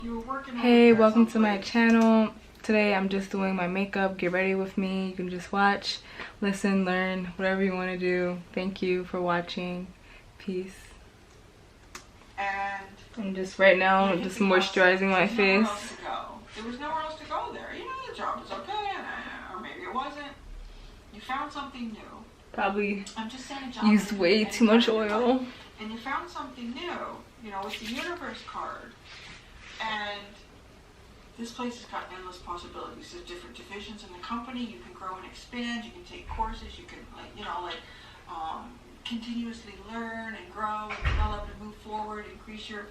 Hey, welcome to my channel. Today I'm just doing my makeup. Get ready with me. You can just watch, listen, learn, whatever you want to do. Thank you for watching. Peace. And I'm just right now just moisturizing my face. There was nowhere else to go there. You know, the job was okay, or maybe it wasn't. You found something new. Probably I'm just saying a job used way too much oil. And you found something new. You know, it's the universe card. And this place has got endless possibilities. There's different divisions in the company. You can grow and expand. You can take courses. You can, continuously learn and grow and develop and move forward, increase your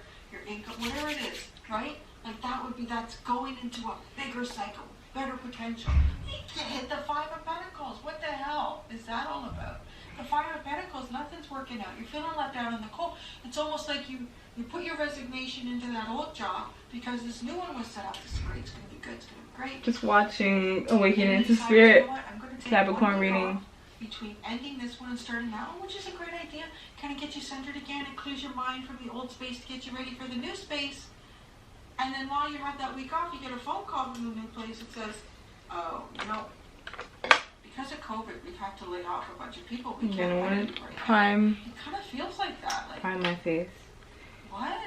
income, whatever it is, right? Like that's going into a bigger cycle, better potential. You can't hit the Five of Pentacles. What the hell is that all about? The Five of Pentacles, nothing's working out. You're feeling left out in the cold. It's almost like you put your resignation into that old job because this new one was set up. This is great. It's going to be good. It's going to be great. Just watching Awakening to Spirit, Capricorn reading. Between ending this one and starting that one, which is a great idea. Kind of get you centered again. It clears your mind from the old space to get you ready for the new space. And then while you have that week off, you get a phone call from the new place that says, oh, because of COVID, we've had to lay off a bunch of people. We can't hire you right now. It kind of feels like that. Like, prime my face. What?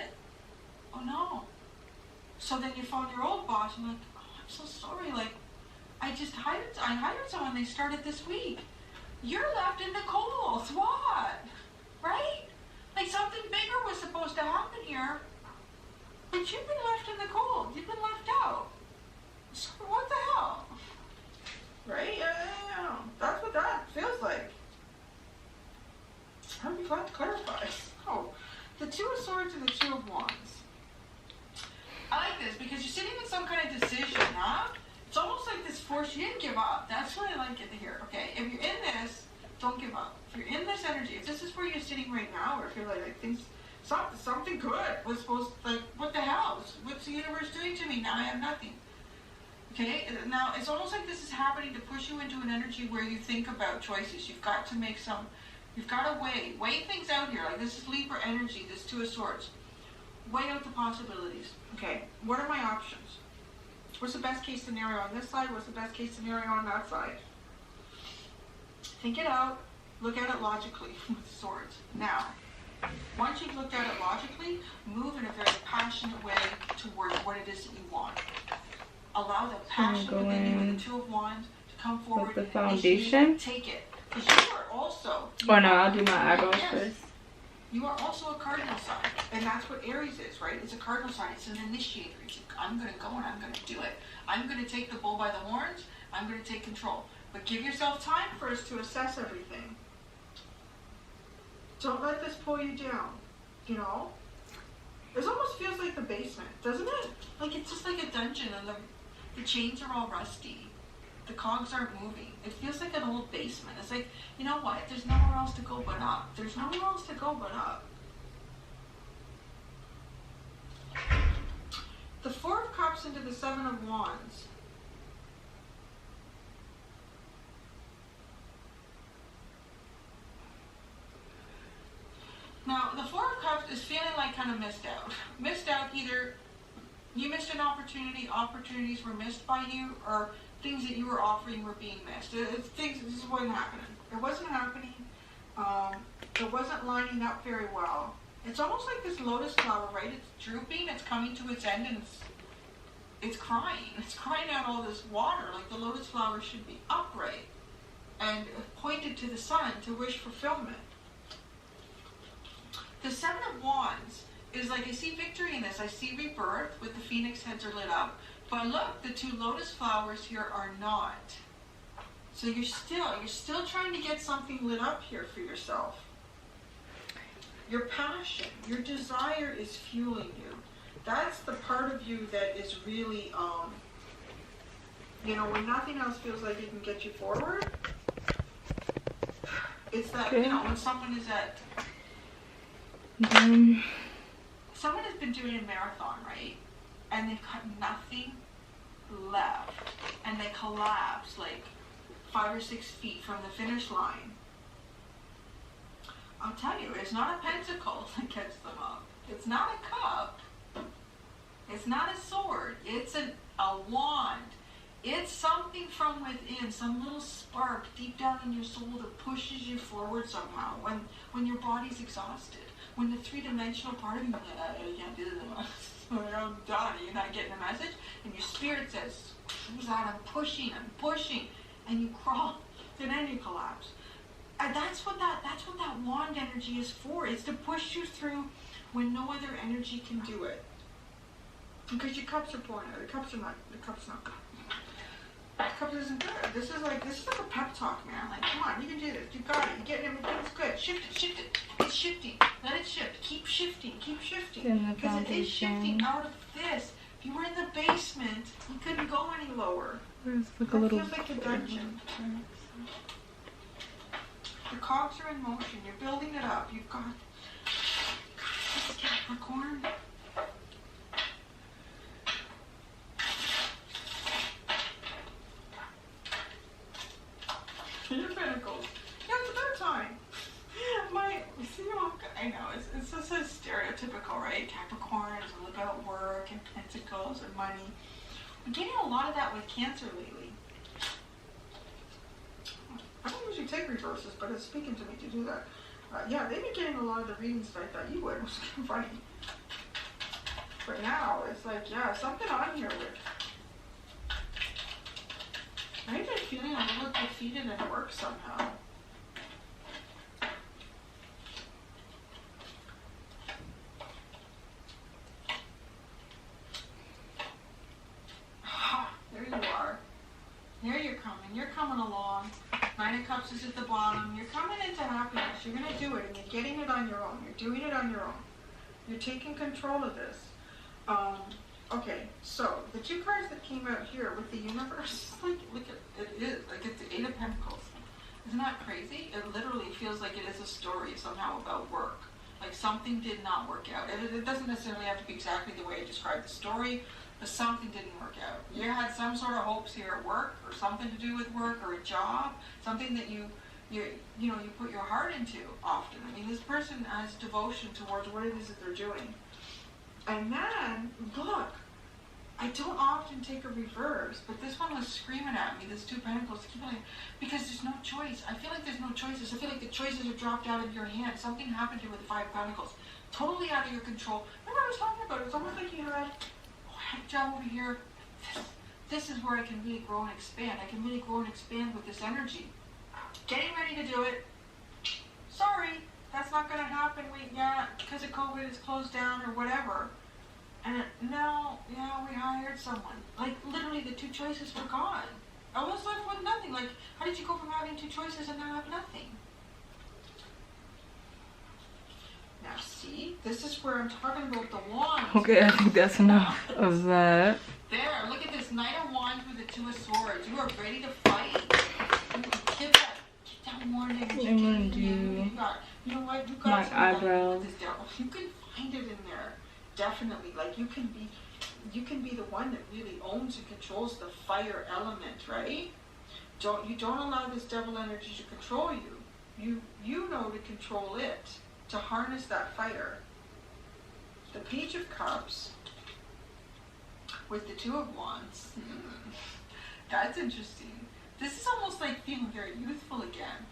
Oh no. So then you phone your old boss and like, oh, I'm so sorry. Like, I hired someone. They started this week. You're left in the cold. What? Right? Like something bigger was supposed to happen here. But you've been left in the cold. You've been left out. So what the hell? Right? Yeah. That's what that feels like. I'd be glad to clarify. Oh, the Two of Swords and the Two of Wands. I like this because you're sitting in some kind of decision, huh? It's almost like this force. You didn't give up. That's what I like it to hear. Okay, if you're in this, don't give up. If you're in this energy, if this is where you're sitting right now, or if you're like things, something good was supposed to, like, what the hell? What's the universe doing to me? Now I have nothing. Okay, now it's almost like this is happening to push you into an energy where you think about choices. You've got to make some, you've got to weigh things out here. Like this is Libra energy, this Two of Swords. Weigh out the possibilities. Okay, what are my options? What's the best case scenario on this side? What's the best case scenario on that side? Think it out. Look at it logically with swords. Now, once you've looked at it logically, move in a very passionate way towards what it is that you want. Allow the passion within you and the Two of Wands to come forward. With the foundation? Take it. Because you are also... Oh no, I'll do my eyebrows first. You are also a cardinal sign, and that's what Aries is, right? It's a cardinal sign. It's an initiator. It's I'm going to go and I'm going to do it. I'm going to take the bull by the horns. I'm going to take control. But give yourself time first to assess everything. Don't let this pull you down, you know? It almost feels like the basement, doesn't it? Like it's just like a dungeon and the chains are all rusty. The cogs aren't moving. It feels like an old basement. It's like, you know what? There's nowhere else to go but up. There's nowhere else to go but up. The Four of Cups into the Seven of Wands. Now, the Four of Cups is feeling like kind of missed out. Missed out, either you missed an opportunity, opportunities were missed by you, or things that you were offering were being missed. This wasn't happening. It wasn't happening. It wasn't lining up very well. It's almost like this lotus flower, right? It's drooping, it's coming to its end, and it's crying. It's crying out all this water. Like the lotus flower should be upright and pointed to the sun to wish fulfillment. The Seven of Wands is like, I see victory in this. I see rebirth with the phoenix heads are lit up. But look, the two lotus flowers here are not. So you're still trying to get something lit up here for yourself. Your passion, your desire is fueling you. That's the part of you that is really, when nothing else feels like it can get you forward. It's that, when someone is at... Someone has been doing a marathon, right? And they've got nothing left. And they collapse like 5 or 6 feet from the finish line. I'll tell you, it's not a pentacle that gets them up. It's not a cup. It's not a sword. It's a wand. It's something from within, some little spark deep down in your soul that pushes you forward somehow when your body's exhausted. When the three-dimensional part of you, I can't do this, I'm done, you're not getting the message, and your spirit says, screw that, I'm pushing, and you crawl, and then you collapse. And that's what that wand energy is for. It's to push you through when no other energy can do it. Because your cups are pouring out. The cup's not good. The cup isn't good. This is like a pep talk, man. Like, come on, you can do this. You got it. You're getting everything's good. Shift it. It's shifting. Let it shift. Keep shifting. Because it is shifting out of this. If you were in the basement, you couldn't go any lower. It's like that feels like a dungeon. The cogs are in motion. You're building it up. You've got this Capricorn. Your Pentacles. Yeah, it's about time. I know, it's just so stereotypical, right? Capricorn is all about work and Pentacles and money. I'm getting a lot of that with Cancer lately. I don't usually take reverses, but it's speaking to me to do that. Yeah, they've been getting a lot of the readings that I thought you would, which is kind of funny. But now, it's like, yeah, something on here with... I've been feeling a little defeated at work somehow. There you are. There you're coming. You're coming along. Nine of Cups is at the bottom. You're coming into happiness. You're going to do it, and you're getting it on your own. You're doing it on your own. You're taking control of this. Okay, so the two cards that came out here with the universe, like, look at it is like it's the Eight of Pentacles. Isn't that crazy? It literally feels like it is a story somehow about work. Like something did not work out. It doesn't necessarily have to be exactly the way I described the story, but something didn't work out. You had some sort of hopes here at work, or something to do with work, or a job, something that you put your heart into often. I mean, this person has devotion towards what it is that they're doing. And then, look, I don't often take a reverse, but this one was screaming at me, this Two Pentacles, because there's no choice. I feel like there's no choices. I feel like the choices are dropped out of your hand. Something happened here with the Five Pentacles. Totally out of your control. Remember what I was talking about? It's almost like you had, I had a job over here. This is where I can really grow and expand. I can really grow and expand with this energy. Getting ready to do it. Sorry. That's not going to happen. Because of COVID, it's closed down or whatever. And now, we hired someone. Like, literally, the two choices were gone. I was left with nothing. Like, how did you go from having two choices and now have nothing? Now, see? This is where I'm talking about the wands. Okay, I think that's enough of that. There, look at this Knight of Wands with the Two of Swords. You are ready to fight. Get that wand energy. I'm going to do... You know what? You got my eyebrows. You can find it in there, definitely. Like you can be the one that really owns and controls the fire element, right? You don't allow this devil energy to control you. You know to control it, to harness that fire. The Page of Cups with the Two of Wands. That's interesting. This is almost like feeling very youthful again.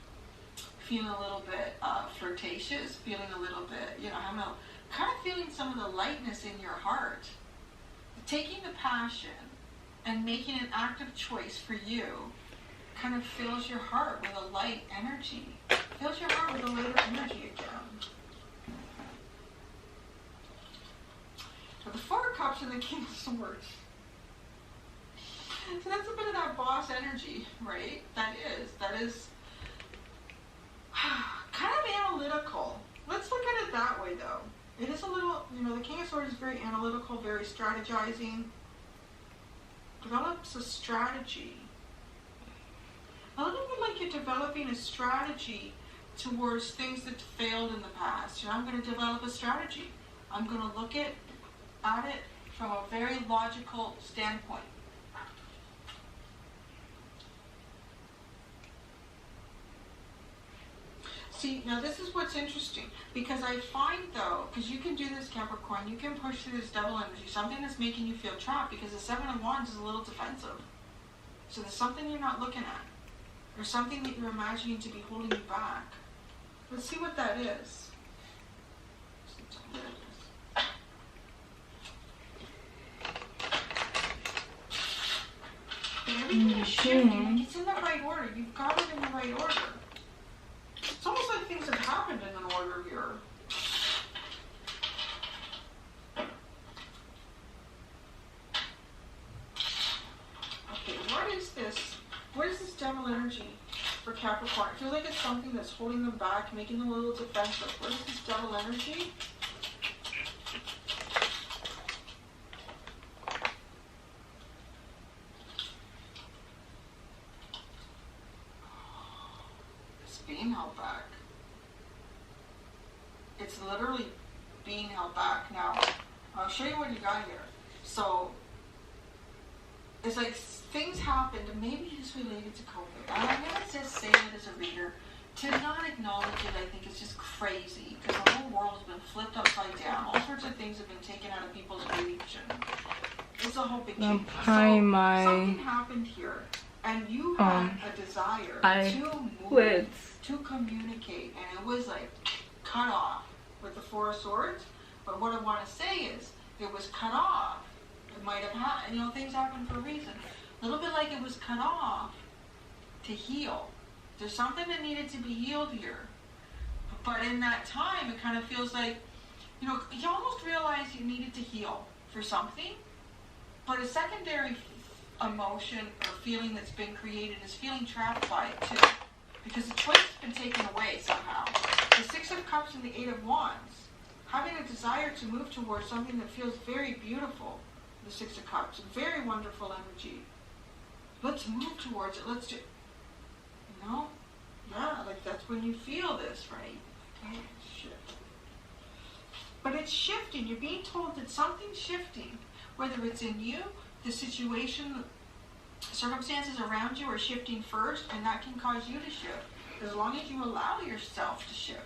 Feeling a little bit flirtatious, feeling a little bit, kind of feeling some of the lightness in your heart. Taking the passion and making an active choice for you kind of fills your heart with a light energy. Fills your heart with a lighter energy again. So the Four of Cups and the King of Swords. So that's a bit of that boss energy, right? That is kind of analytical. Let's look at it that way, though. It is a little, the King of Swords is very analytical, very strategizing. Develops a strategy. A little bit like you're developing a strategy towards things that failed in the past. I'm going to develop a strategy. I'm going to look at it from a very logical standpoint. See, now this is what's interesting, because I find though, because you can do this, Capricorn, you can push through this double energy, something that's making you feel trapped, because the Seven of Wands is a little defensive. So there's something you're not looking at, or something that you're imagining to be holding you back. Let's see what that is. And everything is shifting, like it's in the right order. You've got it in the right order. It's almost like things have happened in an order here. Okay, what is this? What is this devil energy for Capricorn? I feel like it's something that's holding them back, making them a little defensive. What is this devil energy? Being held back. It's literally being held back. Now, I'll show you what you got here. So, it's like things happened, and maybe it's related to COVID. And I'm going to just say it as a reader. To not acknowledge it, I think, is just crazy, because the whole world has been flipped upside down. All sorts of things have been taken out of people's reach, and it's a whole big change. So, something happened here, and you had a desire to move, to communicate, and it was like cut off with the Four of Swords. But what I want to say is, it was cut off. It might have happened, you know, things happen for a reason. A little bit like it was cut off to heal. There's something that needed to be healed here. But in that time, it kind of feels like, you know, you almost realize you needed to heal for something, but a secondary emotion or feeling that's been created is feeling trapped by it too, because the choice has been taken away somehow. The Six of Cups and the Eight of Wands, having a desire to move towards something that feels very beautiful. The Six of Cups, very wonderful energy. Let's move towards it. Let's do, you know, yeah, like that's when you feel this, right? Oh, shit. But it's shifting. You're being told that something's shifting, whether it's in you, the situation, circumstances around you are shifting first, and that can cause you to shift, as long as you allow yourself to shift.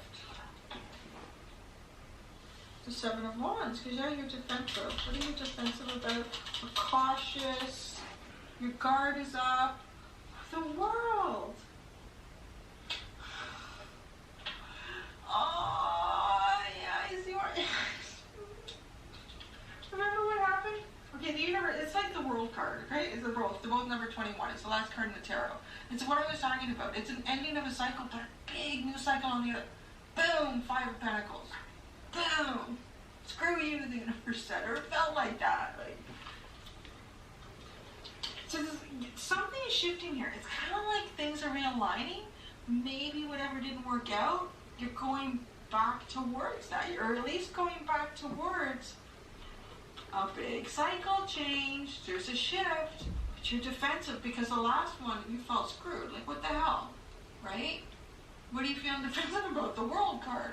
The Seven of Wands, because yeah, you're defensive. What are you defensive about? You're cautious. Your guard is up. The World. Oh, yeah, I see what. Remember what happened? Okay, you never. It's like the World card, right? It's the World. They're both number 21. It's the last card in the tarot. It's what I was talking about. It's an ending of a cycle, but a big new cycle on the other. Boom! Five of Pentacles. Boom! Screw you, the universe said, or it felt like that. Like, so something is shifting here. It's kind of like things are realigning. Maybe whatever didn't work out, you're going back towards that, or at least going back towards a big cycle change. There's a shift, but you're defensive because the last one you felt screwed. Like, what the hell, right? What are you feeling defensive about? The World card.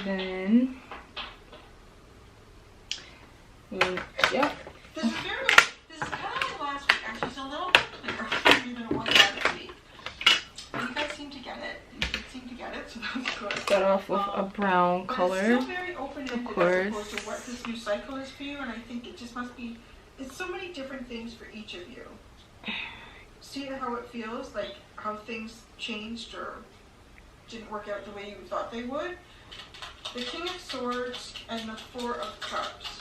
Then, yep. This is kind of like last week. Actually, it's a little bit clearer than it was last week. And you guys seem to get it. You seem to get it, so that's good. Start off with a brown color. It's still very open-ended as opposed to what this new cycle is for you, and I think it just must be. It's so many different things for each of you. See how it feels, like how things changed or didn't work out the way you thought they would. The King of Swords and the Four of Cups.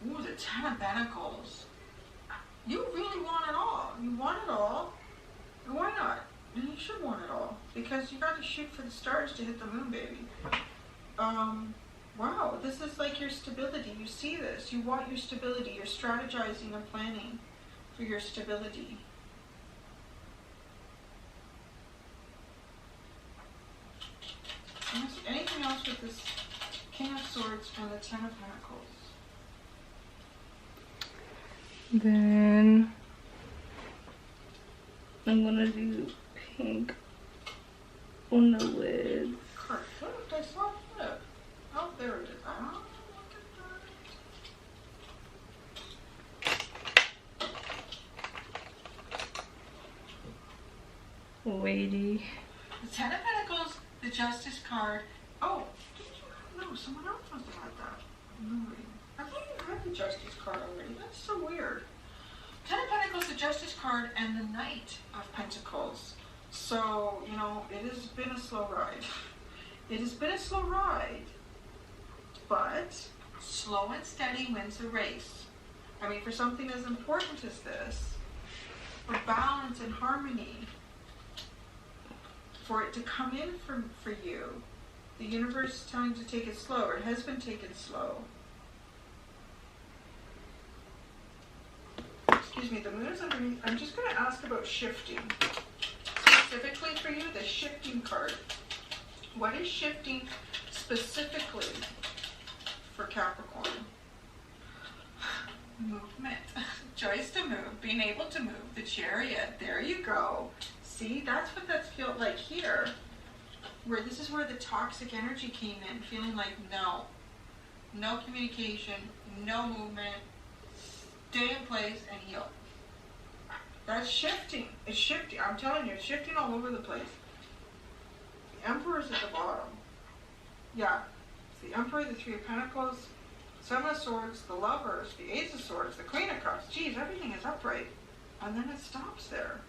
Ooh, the Ten of Pentacles. You really want it all. You want it all. And why not? And you should want it all. Because you got to shoot for the stars to hit the moon, baby. Wow, this is like your stability. You see this. You want your stability. You're strategizing and planning for your stability. Anything else with this King of Swords and the Ten of Pentacles? Then I'm gonna do pink on the lids. Card flipped. I saw it flip. Oh, there it is. Oh, look at lady. The Ten of Pentacles, the Justice card. Oh, no, someone else must have had that. No, I thought you had the Justice card already. That's so weird. Ten of Pentacles, the Justice card, and the Knight of Pentacles. So, you know, it has been a slow ride. It has been a slow ride. But slow and steady wins the race. I mean, for something as important as this, for balance and harmony, for it to come in for you, the universe is telling you to take it slow, or it has been taken slow. Excuse me, the moon is underneath. I'm just going to ask about shifting. Specifically for you, the shifting card. What is shifting specifically for Capricorn? Movement. Choice to move. Being able to move. The Chariot. There you go. See, that's what that feels like here. Where this is where the toxic energy came in. Feeling like no communication, no movement. Stay in place and heal. That's shifting. It's shifting. I'm telling you, it's shifting all over the place. The Emperor's at the bottom. Yeah. It's the Emperor, the Three of Pentacles, Seven of Swords, the Lovers, the Ace of Swords, the Queen of Cups. Geez, everything is upright. And then it stops there.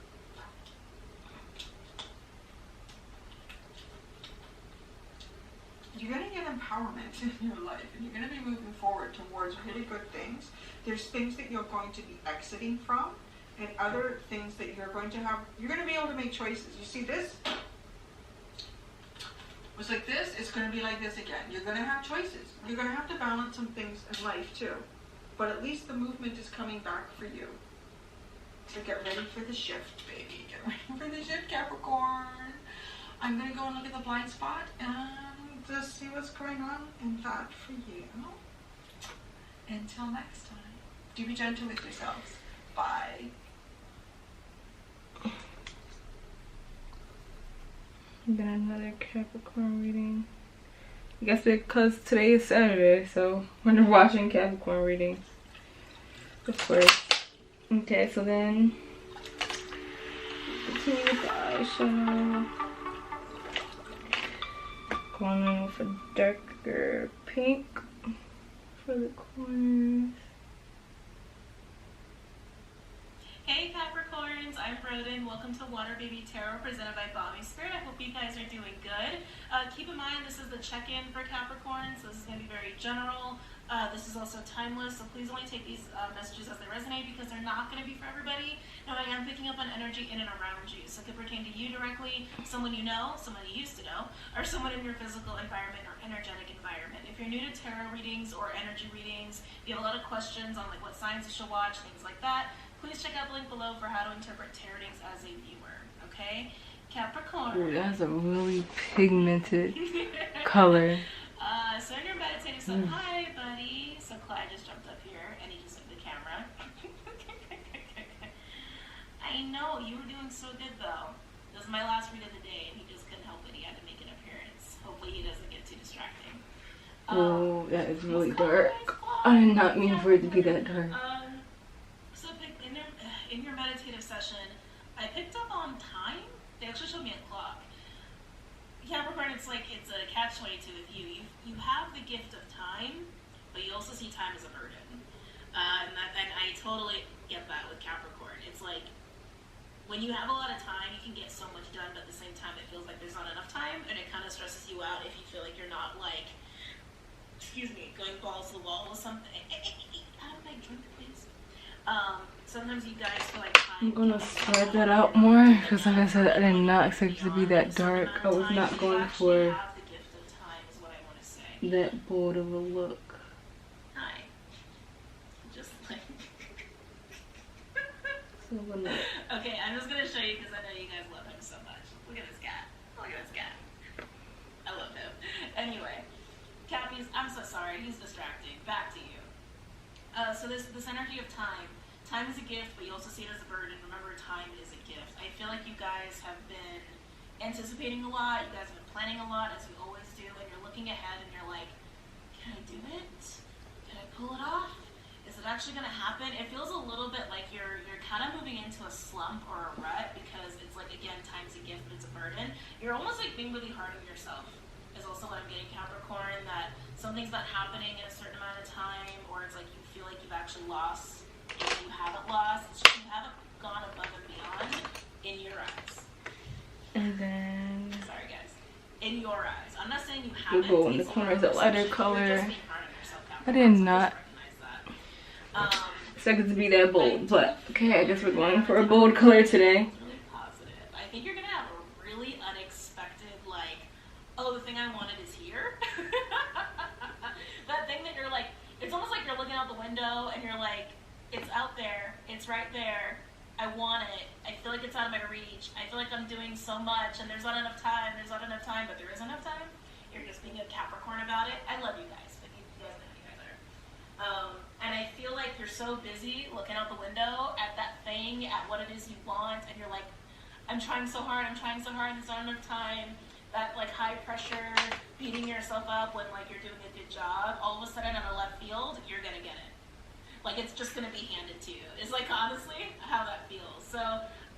You're going to get empowerment in your life, and you're going to be moving forward towards really good things. There's things that you're going to be exiting from, and other things that you're going to have. You're going to be able to make choices. You see this? Was like this, it's going to be like this again. You're going to have choices. You're going to have to balance some things in life too. But at least the movement is coming back for you. So get ready for the shift, baby. Get ready for the shift, Capricorn. I'm going to go and look at the blind spot and just see what's going on in that for you. Until next time, do be gentle with yourselves. Bye. Then another Capricorn reading. I guess because today is Saturday, so when we're watching Capricorn readings, of course. Okay, so then continue with the eyeshadow. Going in with a darker pink for the corners. Hey Capricorns, I'm Broden. Welcome to Water Baby Tarot presented by Bobby Spirit. I hope you guys are doing good. Keep in mind this is the check-in for Capricorn, so this is going to be very general. This is also timeless, so please only take these messages as they resonate because they're not going to be for everybody. Now I am picking up on energy in and around you, so it could pertain to you directly, someone you know, someone you used to know, or someone in your physical environment or energetic environment. If you're new to tarot readings or energy readings, if you have a lot of questions on like what signs you should watch, things like that, please check out the link below for how to interpret tarot readings as a viewer, okay? Capricorn. Ooh, that's a really pigmented color. So in your meditative session, hi buddy. So Clyde just jumped up here and he just looked at the camera. I know, you were doing so good though. This is my last read of the day and he just couldn't help it. He had to make an appearance. Hopefully he doesn't get too distracting. Oh, that is really dark. I did not mean for it to be that dark. So in your meditative session, I picked up on time. They actually showed me a clock. Capricorn, it's a catch-22 with you. You have the gift of time, but you also see time as a burden. And I totally get that with Capricorn. It's like when you have a lot of time, you can get so much done, but at the same time, it feels like there's not enough time, and it kind of stresses you out if you feel like you're not going balls to the wall with something. How do I drink, please? Sometimes you guys feel like time. I'm gonna spread that out more because, like I said, I did not expect it to be that dark. I was not going for that bold of a look. Hi. Just like. Okay, I'm just gonna show you because I know you guys love him so much. Look at this guy. Look at this guy. I love him. Anyway, Cappy's. I'm so sorry. He's distracting. Back to you. So this energy of time. Time is a gift, but you also see it as a burden. Remember, time is a gift. I feel like you guys have been anticipating a lot. You guys have been planning a lot, as we always do, and you're looking ahead and you're like, can I do it? Can I pull it off? Is it actually going to happen? It feels a little bit like you're kind of moving into a slump or a rut because it's like, again, time's a gift, but it's a burden. You're almost like being really hard on yourself is also what I'm getting, Capricorn, that something's not happening in a certain amount of time, or it's like you feel like you've actually lost. If you haven't lost, it's just you haven't gone above and beyond in your eyes. And then... Sorry, guys. In your eyes. I'm not saying you haven't. We'll go in the corner is a lighter color. You're just being hard on yourself, I did not that. expect it to be that bold, but okay, I guess we're going for a bold color today. Really positive. I think you're gonna have a really unexpected, like, oh, the thing I wanted is here. That thing that you're like, it's almost like you're looking out the window and you're like, it's out there, it's right there. I want it. I feel like it's out of my reach. I feel like I'm doing so much and there's not enough time. But there is enough time. You're just being a Capricorn about it. I love you guys. But you guys know who you guys are. And I feel like you're so busy looking out the window at that thing, at what it is you want, and you're like, I'm trying so hard, there's not enough time. That like high pressure, beating yourself up when like you're doing a good job, all of a sudden on a left field, you're gonna get it. Like it's just gonna be handed to you. It's like honestly how that feels. So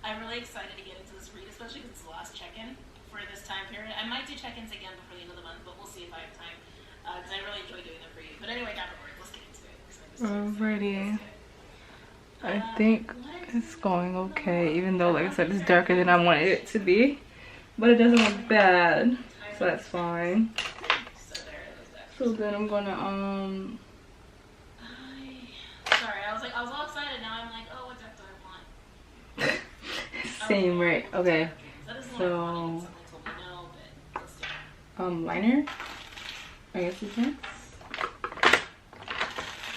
I'm really excited to get into this read, especially because it's the last check-in for this time period. I might do check-ins again before the end of the month, but we'll see if I have time. Because I really enjoy doing them for you. But anyway, Capricorn, let's get into it. Alrighty. I think it's going okay, even though like I said it's darker than I wanted it to be. But it doesn't look bad. So that's fine. So then I'm gonna sorry, I was all excited, now I'm like, oh, what deck do I want? same, right? Okay. So liner, I guess it's next.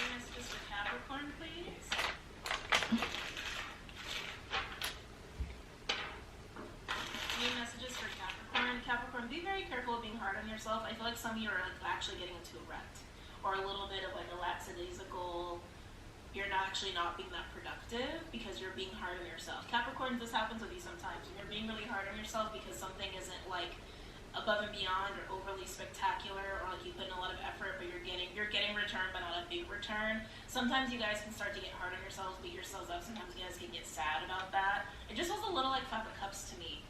Messages for Capricorn, please. Any messages for Capricorn? Capricorn, be very careful of being hard on yourself. I feel like some of you are like actually getting into a rut or a little bit of like a lackadaisical. You're not actually not being that productive because you're being hard on yourself. Capricorn, this happens with you sometimes. You're being really hard on yourself because something isn't like above and beyond or overly spectacular, or like you put in a lot of effort but you're getting return but not a big return. Sometimes you guys can start to get hard on yourselves, beat yourselves up. Sometimes you guys can get sad about that. It just feels a little like 5 of Cups to me.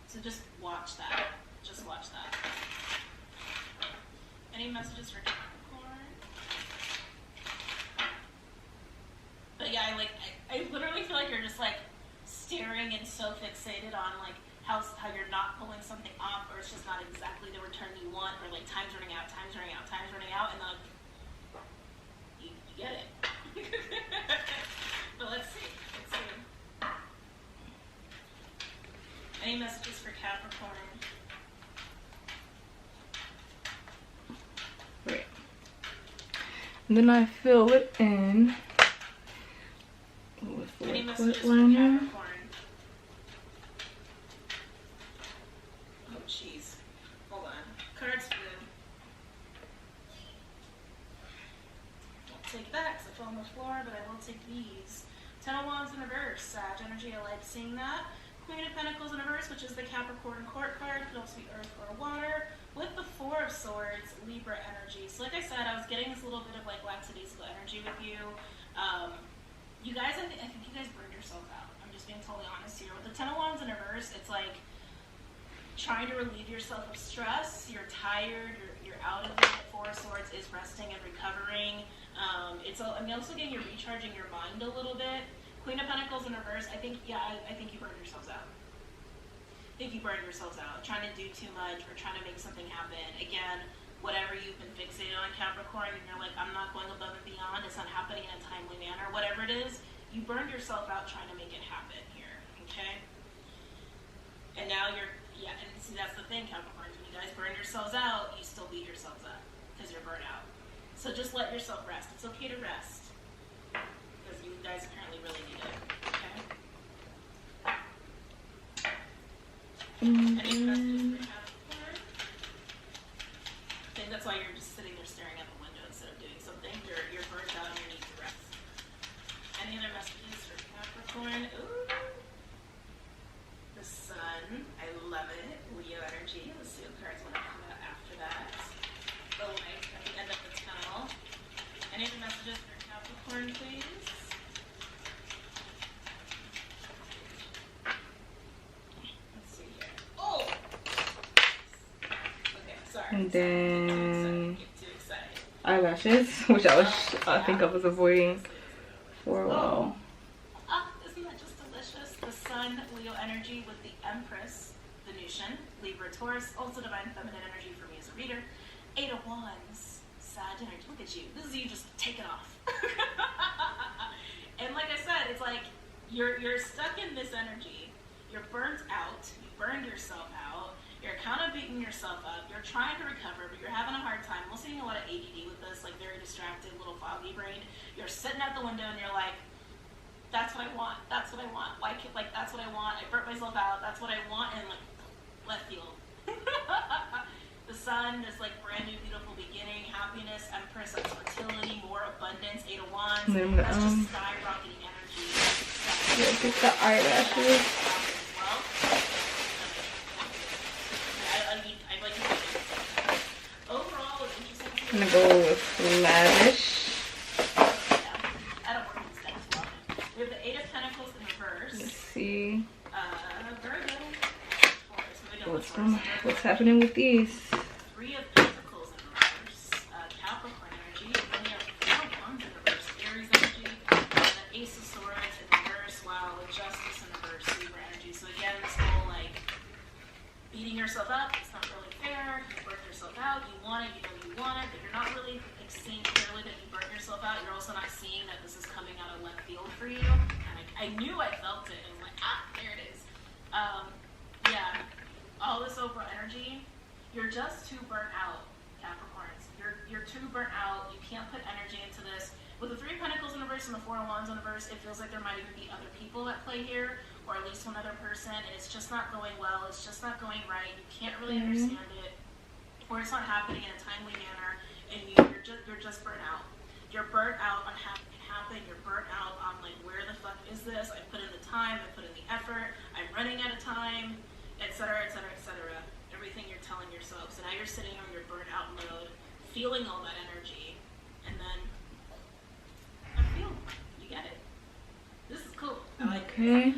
So just watch that. Just watch that. Any messages for Capricorn? But yeah, I literally feel like you're just like staring and so fixated on like how you're not pulling something off, or it's just not exactly the return you want, or like time's running out, and then you get it. But let's see. Any messages for Capricorn? Right. And then I fill it in with Any liquid messages for liner. Capricorn? Oh, jeez. Hold on. Cards blue. Won't take that because it fell on the floor, but I will take these. 10 of Wands in reverse. Sag energy, I like seeing that. Queen of Pentacles in reverse, which is the Capricorn court card. Could also be earth or water. With the 4 of Swords, Libra energy. So like I said, I was getting this little bit of like lackadaisical energy with you. You guys, I think you guys burned yourself out. I'm just being totally honest here. With the 10 of Wands in reverse, it's like trying to relieve yourself of stress. You're tired. You're out of it. 4 of Swords is resting and recovering. I'm also getting you're recharging your mind a little bit. Queen of Pentacles in reverse. I think you burned yourselves out. Trying to do too much or trying to make something happen. Again, whatever you've been fixated on, Capricorn, and you're like, I'm not going above and beyond, it's not happening in a timely manner, whatever it is, you burned yourself out trying to make it happen here, okay? And now and see, that's the thing, Capricorn, when you guys burn yourselves out, you still beat yourselves up because you're burnt out. So just let yourself rest. It's okay to rest because you guys apparently really need it, okay? Any messages for Capricorn? I think that's why you're just sitting there staring at the window instead of doing something. You're burnt out and you need to rest. Any other messages for Capricorn? Ooh. The Sun. I love it. Leo energy. Let's see what cards want to come out after that. The light at the end of the tunnel. Any other messages for Capricorn? And then eyelashes, which I think I was avoiding for a while. Isn't that just delicious? The Sun, Leo energy with the Empress, Venusian, Libra, Taurus, also divine feminine energy for me as a reader. 8 of Wands, Sag energy. Look at you. This is you just taking off. And like I said, it's like you're stuck in this energy. You're burnt out. You burned yourself out. You're kind of beating yourself up. You're trying to recover, but you're having a hard time. I'm seeing a lot of ADD with this, like very distracted, little foggy brain. You're sitting at the window and you're like, that's what I want. That's what I want. Why can't, like, that's what I want. I burnt myself out. That's what I want. And like, left field. The Sun, this like brand new, beautiful beginning, happiness, Empress, that's fertility, more abundance, 8 of Wands. That's just skyrocketing energy. Yeah, just the eyelashes. I'm gonna go with lavish. I don't work in this deck as well. We have the 8 of Pentacles in reverse. Let's see. Virgo. What's happening with these? 3 of Pentacles in reverse. Capricorn energy. Then you have 4 of Wands in reverse. Aries energy. And the Ace of Swords in reverse. Wow, with Justice in reverse. Libra energy. So again, this whole like beating yourself up. It's not really fair. You burn yourself out. You want it. You know you want it, but you're not really like, seeing clearly that you burnt yourself out. You're also not seeing that this is coming out of left field for you. And I knew I felt it. And like, there it is. Yeah, all this over energy. You're just too burnt out, Capricorns. You're too burnt out. You can't put energy into this. With the 3 of Pentacles in reverse and the 4 of Wands in reverse, it feels like there might even be other people at play here, or at least one other person, and it's just not going well. It's just not going right. You can't really understand it, or it's not happening in a timely manner, and you're just burnt out. You're burnt out on having it happen. You're burnt out on like, where the fuck is this? I put in the time. I put in the effort. I'm running out of time, etc., etc., etc. Everything you're telling yourself. So now you're sitting on your burnt out mode, feeling all that energy, and then I feel you get it. This is cool. I like it.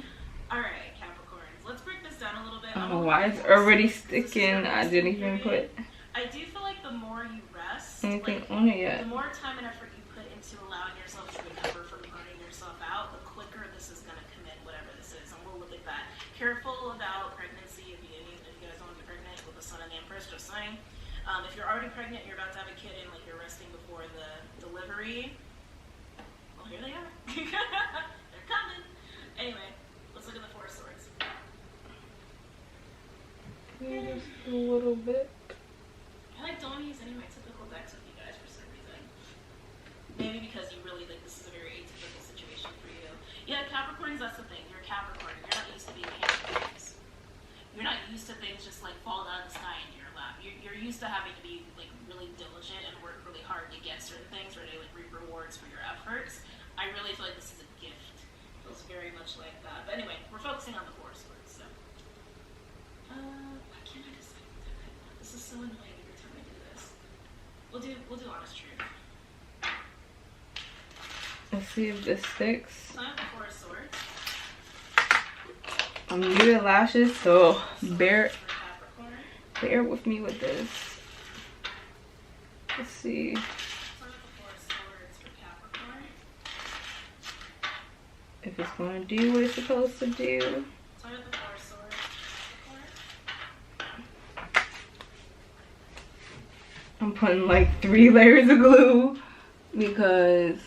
All right, Capricorns. Let's break this down a little bit. Oh, why it's already sticking? I didn't even put. I do feel like the more you rest, anything like, on it yet. the more time and effort you put into allowing yourself to recover from burning yourself out, the quicker this is going to come in, whatever this is. And we'll look at that. Careful about pregnancy if you guys don't want to be pregnant with the Sun and the Empress, just saying. If you're already pregnant, you're about to have a kid and like you're resting before the delivery. Well, here they are. They're coming. Anyway, let's look at the 4 of Swords. Yeah, just a little bit. I like don't use any of my typical decks with you guys for some reason. Maybe because you really like this is a very atypical situation for you. Yeah, Capricorns, that's the thing. You're a Capricorn. You're not used to being handed things. You're not used to things just like fall out of the sky into your lap. You're used to having to be like really diligent and work really hard to get certain things or to like reap rewards for your efforts. I really feel like this is a gift. It feels very much like that. But anyway, we're focusing on the 4 of Swords. So, why can't I decide what deck I want? This is so annoying every time I do this. We'll do honest truth. Let's see if this sticks. So I have the 4 of Swords. I'm new to lashes, so bear Capricorn. with me with this. Let's see. So I have the 4 of Swords for Capricorn. If it's gonna do what it's supposed to do. So I have the 4 of Swords for Capricorn. I'm putting like 3 layers of glue because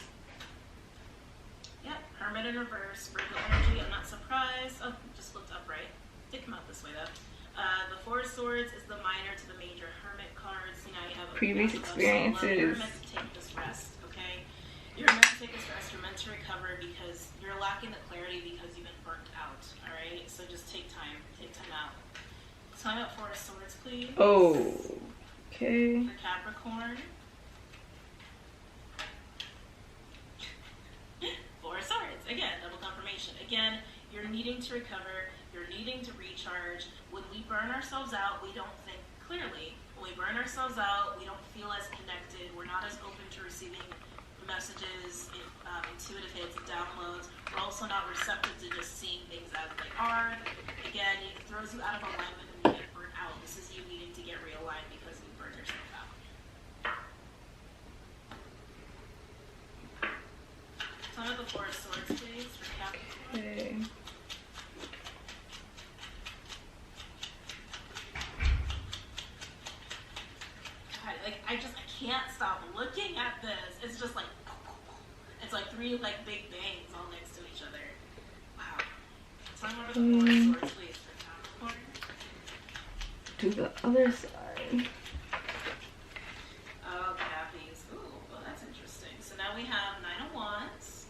Yep, Hermit in reverse, Virgo energy. I'm not surprised. Oh, just flipped upright. Did come out this way though. The 4 of Swords is the minor to the major Hermit card. So now you have a previous You're experiences. meant to take this rest, okay? You're meant to take this rest. You're meant to recover because you're lacking the clarity because you've been burnt out. All right, so just take time. Take time out. Time out 4 of Swords, please. Oh, okay. For Capricorn. 4 of Swords. Again, double confirmation. Again, you're needing to recover. You're needing to recharge. When we burn ourselves out, we don't think clearly. When we burn ourselves out, we don't feel as connected. We're not as open to receiving messages, intuitive hits, downloads. We're also not receptive to just seeing things as they are. Again, it throws you out of alignment when you get burnt out. This is you needing to get realigned because you burned yourself Four of Swords, please, for Capricorn. Okay. God, like I can't stop looking at this. It's just like it's like three like big bangs all next to each other. Wow. So I'm over the Four of Swords, please, for Capricorn. To the other side. Oh, Cappies. Ooh, well that's interesting. So now we have Nine of Wands,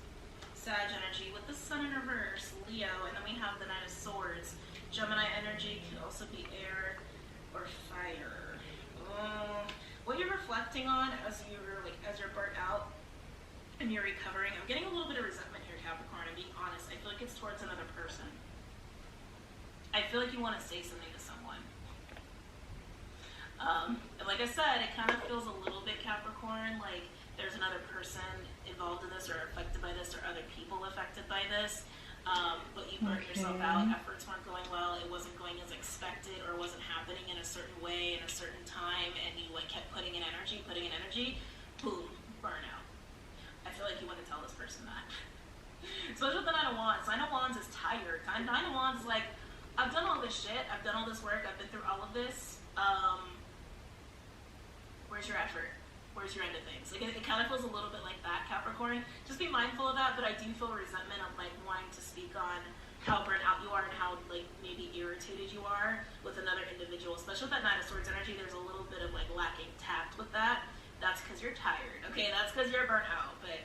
Sag energy with the Sun in reverse, Leo, and then we have the Nine of Swords. Gemini energy can also be air or fire. What you're reflecting on as you're burnt out and you're recovering, I'm getting a little bit of resentment here, Capricorn. I'm being honest. I feel like it's towards another person. I feel like you want to say something to someone. And like I said, it kind of feels a little bit, Capricorn, like there's another person involved in this or affected by this or other people affected by this. But you burnt yourself out, efforts weren't going well, it wasn't going as expected or wasn't happening in a certain way in a certain time, and you like kept putting in energy, boom, burnout. I feel like you want to tell this person that. Especially with the Nine of Wands. Nine of Wands is tired. Nine of Wands is like, I've done all this shit, I've done all this work, I've been through all of this. Where's your effort? Where's your end of things? Like it kind of feels a little bit like that, Capricorn. Just be mindful of that, but I do feel resentment of like wanting to speak on how burnt out you are and how like maybe irritated you are with another individual. Especially with that Nine of Swords energy, there's a little bit of like lacking tact with that. That's because you're tired, okay? That's because you're burnt out, but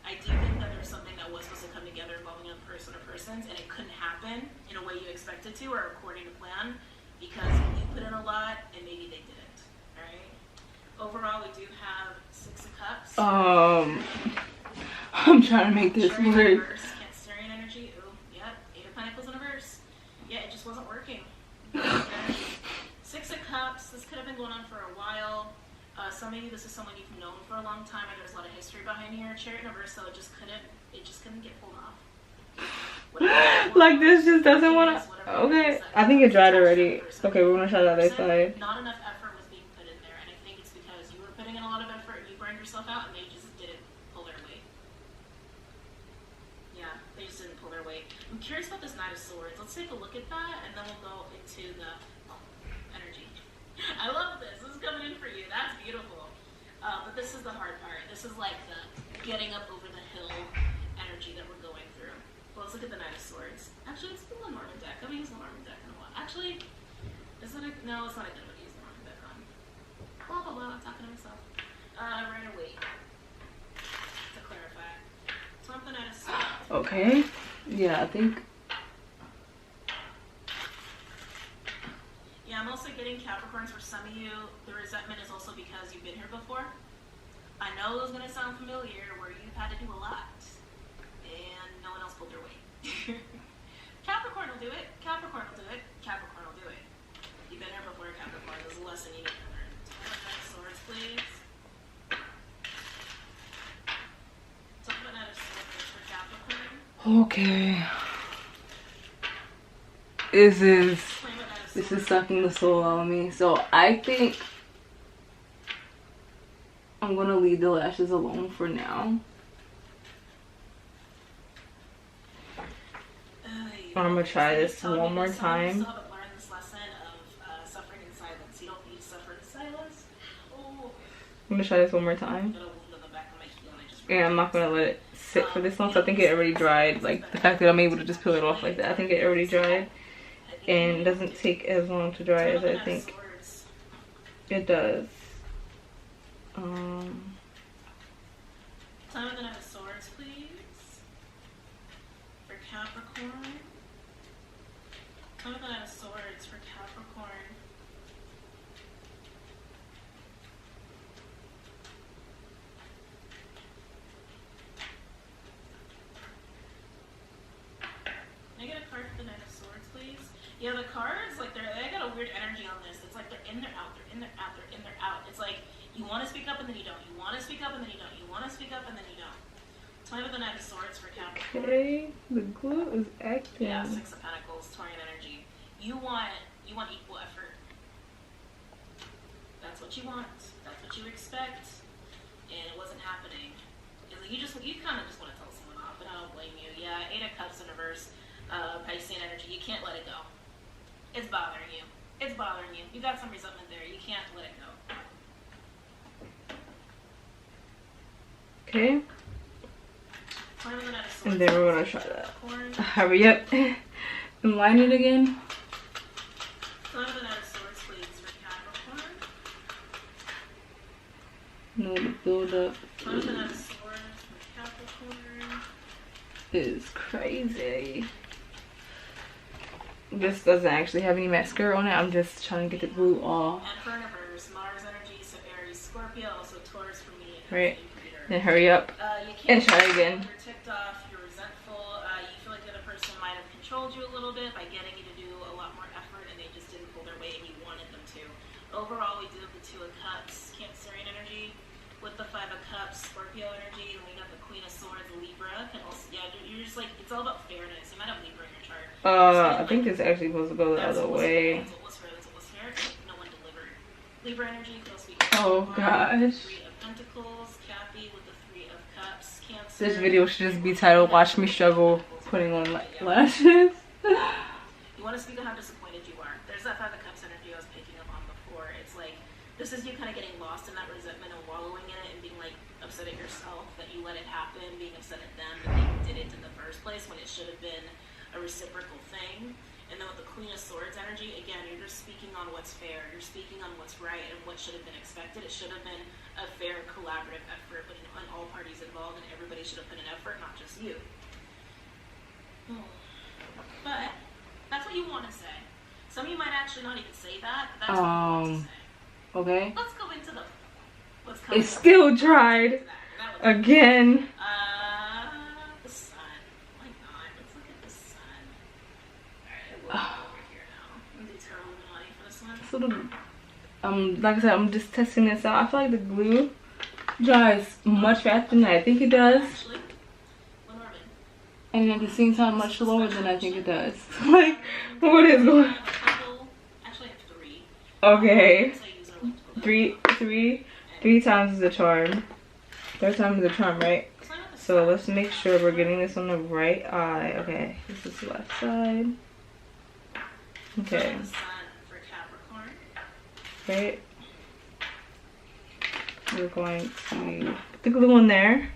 I do think that there's something that was supposed to come together involving a person or persons, and it couldn't happen in a way you expected to or according to plan because you put in a lot and maybe they didn't, all right? Overall, we do have Six of Cups. I'm trying to make this work. Cancerian energy. Ooh, yep. Eight of Pentacles in reverse. Yeah, it just wasn't working. Six of Cups. This could have been going on for a while. Some of you, this is someone you've known for a long time, and there's a lot of history behind here. Chariot in reverse, so it just couldn't get pulled off. Like this just doesn't want to. Okay, I think it dried already. Okay, we're gonna try the other side. Not enough effort was being put in there, and I think it's because you were putting in a lot of effort and you burned yourself out, and they just didn't pull their weight. Yeah, they just didn't pull their weight. I'm curious about this Knight of Swords. Let's take a look at that, and then we'll go into the energy. I love this. This is coming in for you. That's beautiful. But this is the hard part. This is like the getting up over the hill energy that we're going through. Well, let's look at the Knight of Swords. Actually, it's the Lenormand deck. I haven't used the Lenormand deck in a while. Actually, no, it's not a good one to use the Lenormand deck on. Blah, blah, blah. I'm talking to myself. Right away. To clarify. So I'm the Knight of Swords. Okay. Yeah, I think. Yeah, I'm also getting Capricorns for some of you. The resentment is also because you've been here before. I know it was going to sound familiar where you've had to do a lot and no one else pulled their weight. Capricorn will do it. Capricorn will do it. Capricorn will do it. You've been here before, Capricorn. There's a lesson you need to learn. Knight of Swords, please. Talk about Knight of Swords for Capricorn. Okay. This is sucking the soul out of me. So I think I'm gonna leave the lashes alone for now. I'm gonna try this one more time. You still haven't learned this lesson of suffering in silence. You don't need to suffer in silence. Oh. I'm gonna try this one more time. And I'm not gonna let it sit for this long. So I think it already dried. Like the fact that I'm able to just peel it off like that. I think it already dried. And it doesn't take as long to dry as I think it does. Time of the Knight of Swords, please. For Capricorn. Time of the Knight of Swords for Capricorn. Can I get a card for the Knight of Swords, please? Yeah, the cards, like, they got a weird energy on this. It's like they're in, they're out, they're in, they're out, they're in, they're out. It's like you want to speak up and then you don't. You want to speak up and then you don't. You want to speak up and then you don't. Time of the Knight of Swords for Capricorn. Okay, the glue is acting. Yeah, Six of Pentacles, Taurian energy. You want equal effort. That's what you want. That's what you expect. And it wasn't happening. You kind of just want to tell someone off. and I don't blame you. Yeah, 8 of Cups in reverse, Piscean energy. You can't let it go. It's bothering you. It's bothering you. You got some resentment there. You can't let it go. Okay. And then we're gonna try that. Hurry up and line it again. No, the build up is crazy. This doesn't actually have any mascara on it. I'm just trying to get the glue off. And for reverse, Mars energy, so Aries, Scorpio, also Taurus for me. Right. Then hurry up and try again. You're ticked off, you're resentful, you feel like the other person might have controlled you a little bit by getting you to do a lot more effort and they just didn't pull their weight and you wanted them to. Overall, we do have the 2 of Cups, Cancerian energy, with the 5 of Cups, Scorpio energy, and we got the Queen of Swords, Libra. Can also, yeah, you're just like, it's all about fairness. You might have Libra in your chart. I think this actually supposed to go the other way. That's what was fair, that's what was fair. No one delivered. Libra energy, can also be oh gosh. 3 of Pentacles, Cappy with the 3 of Cups, Cancer. This video should just be titled "Watch Me Struggle Putting on Lashes." You want to speak on how disappointed you are. There's that 5 of Cups energy I was picking up on before. It's like, this is you kind of getting lost in that resentment and wallowing in it and being like upset at yourself that you let it happen, being upset at them that they did it in the first place when it should have been a reciprocal thing. And then with the Queen of Swords energy, again, you're just speaking on what's fair. You're speaking on what's right and what should have been expected. It should have been a fair, collaborative effort, but on all parties involved, and everybody should have put an effort, not just you. But that's what you want to say. Some of you might actually not even say that. But that's what you want to say. Okay. Let's go into the. It's still dried again. The sun. Oh my God, let's look at the sun. Alright, we'll go over here now. I'm gonna do Tarot Illuminati for this one. So like I said, I'm just testing this out. I feel like the glue dries much faster than I think it does. Actually, and at the same time, much slower than I think it does. Like, what is going on? Actually, I have 3. Okay. 3 times is the charm. 3rd time is the charm, right? So let's make sure we're getting this on the right eye. Okay, this is the left side. Okay. Right. We're going to put the glue in there.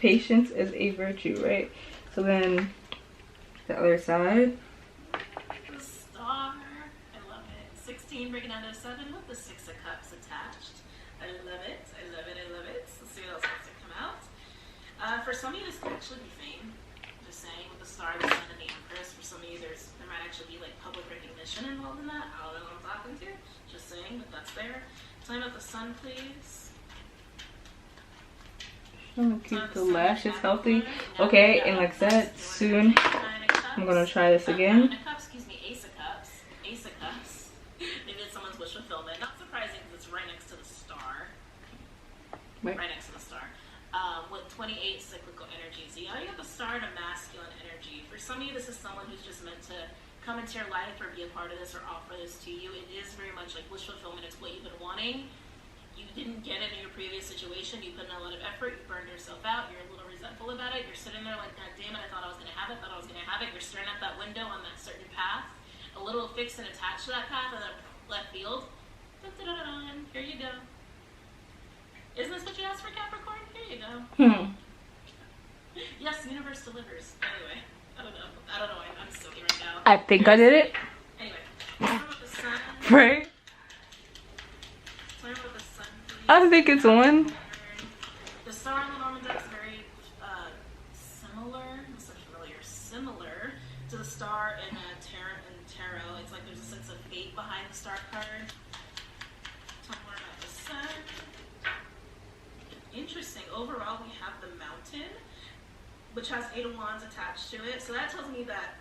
Patience is a virtue, right? So then the other side. The star. I love it. 16 breaking down to 7 with the 6 of Cups attached. I love it. I love it. I love it. Let's see what else has to come out. For some of you, this could actually be fame. Just saying, with the star, the sun, and the Empress. For some of you, there might actually be like public recognition involved in that. I don't know what I'm talking to. Just saying, but that's there. Tell me about the sun, please. I'm gonna keep the lashes healthy. Okay, and like I said, soon I'm gonna try this again. Excuse me, Ace of Cups. Ace of Cups. Maybe it's someone's wish fulfillment. Not surprising because it's right next to the star. Right next to the star. With 28 cyclical energies. You got the star and a masculine energy. For some of you, this is someone who's just meant to come into your life or be a part of this or offer this to you. It is very much like wish fulfillment. It's what you've been wanting. You didn't get it in your previous situation. You put in a lot of effort. You burned yourself out. You're a little resentful about it. You're sitting there like, God damn it, I thought I was going to have it. Thought I was going to have it. You're staring at that window on that certain path. A little fixed and attached to that path and then left field. Dun-dun-dun-dun. Here you go. Isn't this what you asked for, Capricorn? Here you go. Yes, the universe delivers. Anyway, I don't know. I'm silly right now. I think I did it. Anyway, talk about the sun. Right? Talk about the sun, please. I think it's on. The star on the Norman deck is very similar to the star in tarot. It's like there's a sense of fate behind the star card. Talk more about the sun. Interesting. Overall, we have the mountain, which has 8 of Wands attached to it. So that tells me that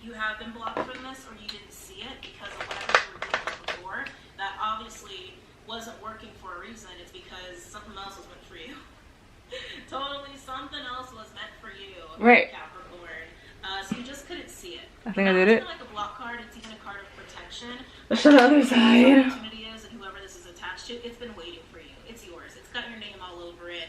you have been blocked from this or you didn't see it because of whatever you were doing before. That obviously wasn't working for a reason. It's because something else was meant for you. Totally something else was meant for you, Right. Capricorn. So you just couldn't see it. I think I did it. It's not like a block card, it's even a card of protection. Let's show the other side. Opportunity is, and whoever this is attached to, it's been waiting for you. It's yours. It's got your name all over it.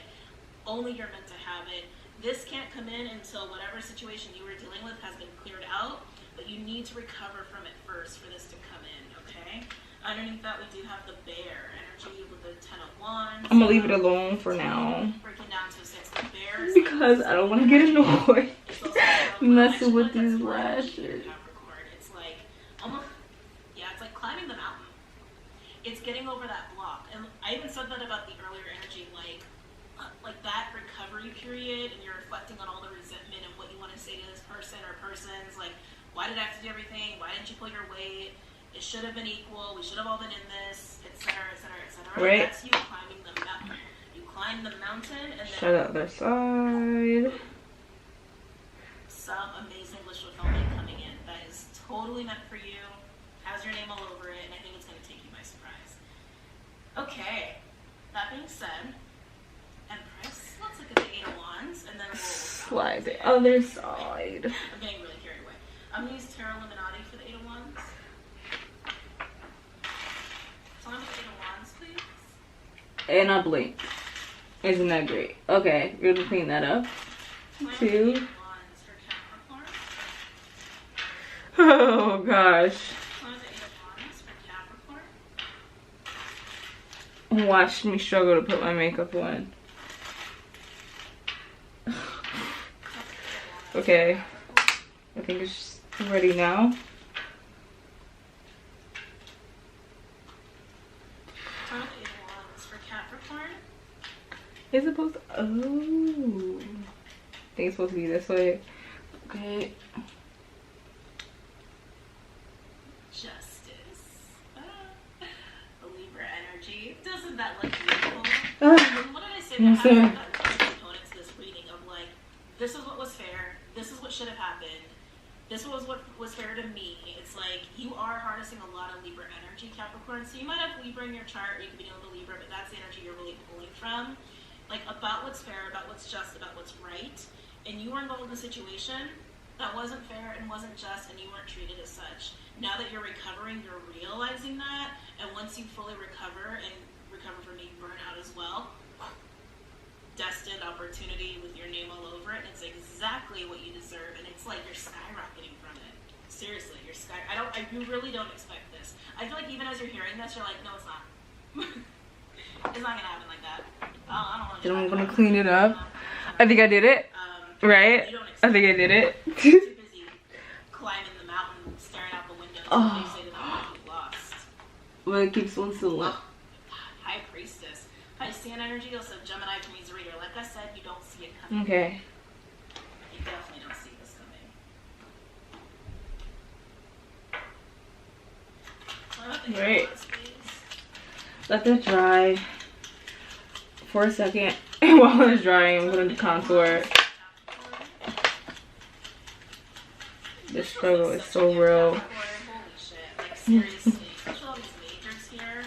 Only you're meant to have it. This can't come in until whatever situation you were dealing with has been cleared out, but you need to recover from it first for this to come in, okay? Underneath that, we do have the bear energy with the 10 of Wands. I'm gonna leave it alone for now. Breaking down to a 6 of bears. Because I don't want to get annoyed It's also messing with that's these fun. lashes. Capricorn. It's like almost, yeah, it's like climbing the mountain. It's getting over that block. And I even said that about the earlier energy, like that recovery period, and you're reflecting on all the resentment and what you want to say to this person or persons. Like, why did I have to do everything? Why didn't you pull your weight? It should have been equal. We should have all been in this, etc., etc., etc. Right. That's you climbing the mountain. You climb the mountain, and then Show the other side. some amazing wish fulfillment coming in that is totally meant for you, has your name all over it, and I think it's going to take you by surprise. Okay, that being said, Empress, let's look at the 8 of Wands, and then we'll Slide the other side. I'm getting really carried away. I'm going to use Tarot Illuminati for the 8 of Wands. Tell me about the 8 of Wands, please. And I blink. Isn't that great? Okay, we're gonna clean that up. Tell me about the 8 Two. of Wands for Capricorn. Oh gosh. Tell me about the 8 of Wands for Capricorn. Watch me struggle to put my makeup on. Okay. I think it's ready now. Tell me about the 8 of Wands for Capricorn. It's supposed to, oh. I think it's supposed to be this way. Okay. Justice. The Libra energy. Doesn't that look beautiful? Ah. What did I say? Yes, That sir. had components to this reading of like, this is what was fair. This is what should have happened. This was what was fair to me. It's like you are harnessing a lot of Libra energy, Capricorn. So you might have Libra in your chart, or you could be dealing with Libra, but that's the energy you're really pulling from. Like about what's fair, about what's just, about what's right. And you were involved in a situation that wasn't fair and wasn't just, and you weren't treated as such. Now that you're recovering, you're realizing that, and once you fully recover and recover from being burnt out as well, destined opportunity with your name all over it, and it's exactly what you deserve, and it's like you're skyrocketing from it. Seriously, you're you really don't expect this. I feel like even as you're hearing this, you're like, no, it's not. It's not gonna happen like that. I don't want to. Then I'm gonna clean it up. I think I did it. Right? I think I did it. Too busy climbing the mountain, staring out the window. Oh. You say to them, oh, you lost. Well, it keeps one still up. High Priestess. Piscean energy, also Gemini for me is a reader. Like I said, you don't see it coming. Okay. You definitely don't see this coming. Right. Let that dry for a second. And while it's drying, I'm going to contour. This struggle is so real. Holy shit. Like, seriously. Especially all these majors here.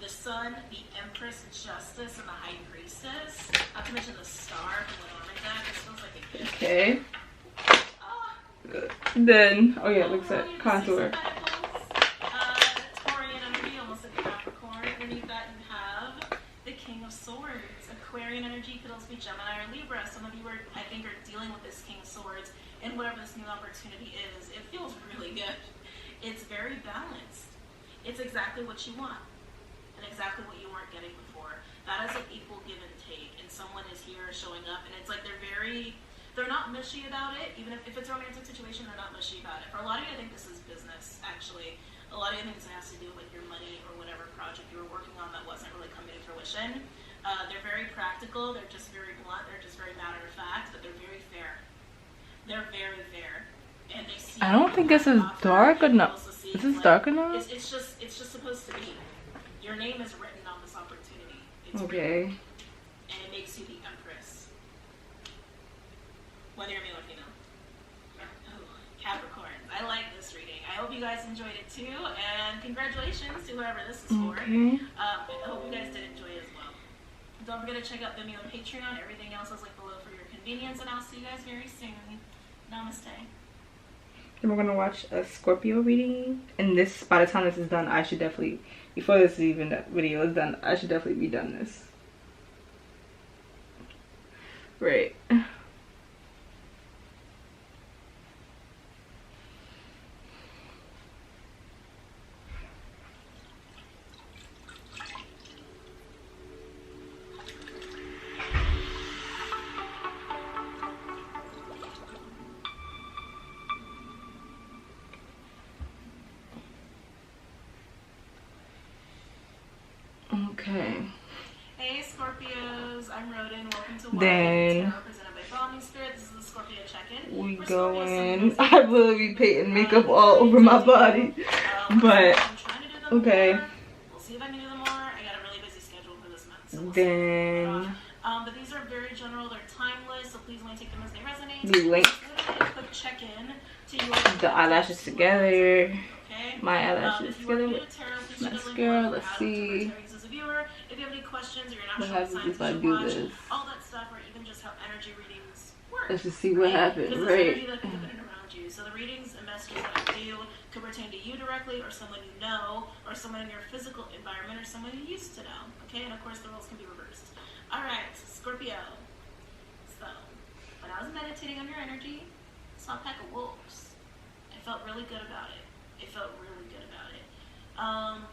The Sun, the Empress, Justice, and the High Priestess. Not to mention the Star from the Norman deck. This feels like a gift. Okay. Ah. Then, oh yeah, looks at contour. Taurian energy, almost like Capricorn. Underneath that, you have the King of Swords. Aquarian energy could also be Gemini or Libra. Some of you are, I think, are dealing with this King of Swords and whatever this new opportunity is. It feels really good. It's very balanced. It's exactly what you want and exactly what you weren't getting before. That is like equal give and take, and someone is here showing up, and it's like they're not mushy about it. Even if it's a romantic situation, they're not mushy about it. For a lot of you, I think this is business, actually. A lot of you think this has to do with like your money or whatever project you were working on that wasn't really coming to fruition. They're very practical, they're just very blunt, they're just very matter of fact, but they're very fair. They're very fair. And they see I don't think this is dark enough. Is this dark enough? It's just supposed to be. Your name is written on this opportunity. It's Okay. written, and it makes you the Empress. Whether you're male or female. Oh, Capricorns. I like this reading. I hope you guys enjoyed it too, and congratulations to whoever this is for. Okay. I hope you guys did enjoy it as well. Don't forget to check out Vimeo and Patreon. Everything else is linked below for your convenience, and I'll see you guys very soon. Namaste. Then we're gonna watch a Scorpio reading, and this, by the time this is done, I should definitely, before this even that video is done, I should definitely be done this. Right. Okay. Hey Scorpios, I'm Rodin. Welcome to Water Then Tarot presented by Balmy Spirit. This is the Scorpio check-in. we For go Scorpios, in. some I will be painting makeup all over my body, but I'm trying to do them okay. more. We'll see if I can do them more. I got a really busy schedule for this month. So we'll Then but these are very general. They're timeless, so please only take them as they resonate. we link A quick check-in to your the eyelashes together. Okay. My eyelashes If you are together new with to tarot, please check out the link mascara. below for Let's how to see tarot as a viewer. If you have any questions or you're not what sure what happens signs if I you should do watch, this. all that stuff, or even just how energy readings work. Let's just see what happens, Because it's right? energy that can be put around you. So the readings and messages that I do could pertain to you directly, or someone you know, or someone in your physical environment, or someone you used to know. Okay, and of course the roles can be reversed. All right, Scorpio. So when I was meditating on your energy, I saw a pack of wolves. I felt really good about it. It felt really good about it.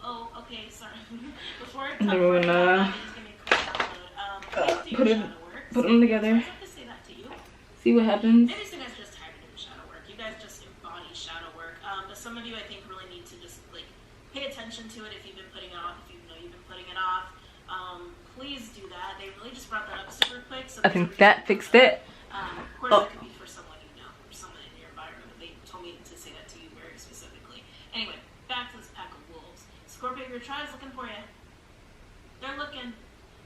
Oh, okay, sorry. Before I talk about that, just give me a quick download. Put them together. I have to say that to you. See what happens. Maybe some guys are just tired of doing shadow work. You guys just embody shadow work. But some of you, I think, really need to just like pay attention to it if you've been putting it off. If you know you've been putting it off, please do that. They really just brought that up super quick. So I think that fixed it. Of course, that could be for someone you know, or someone in your environment. But they told me to say that to you very specifically. Anyway, back to this pack of wolves. Scorpio, your tribe's looking for you. They're looking.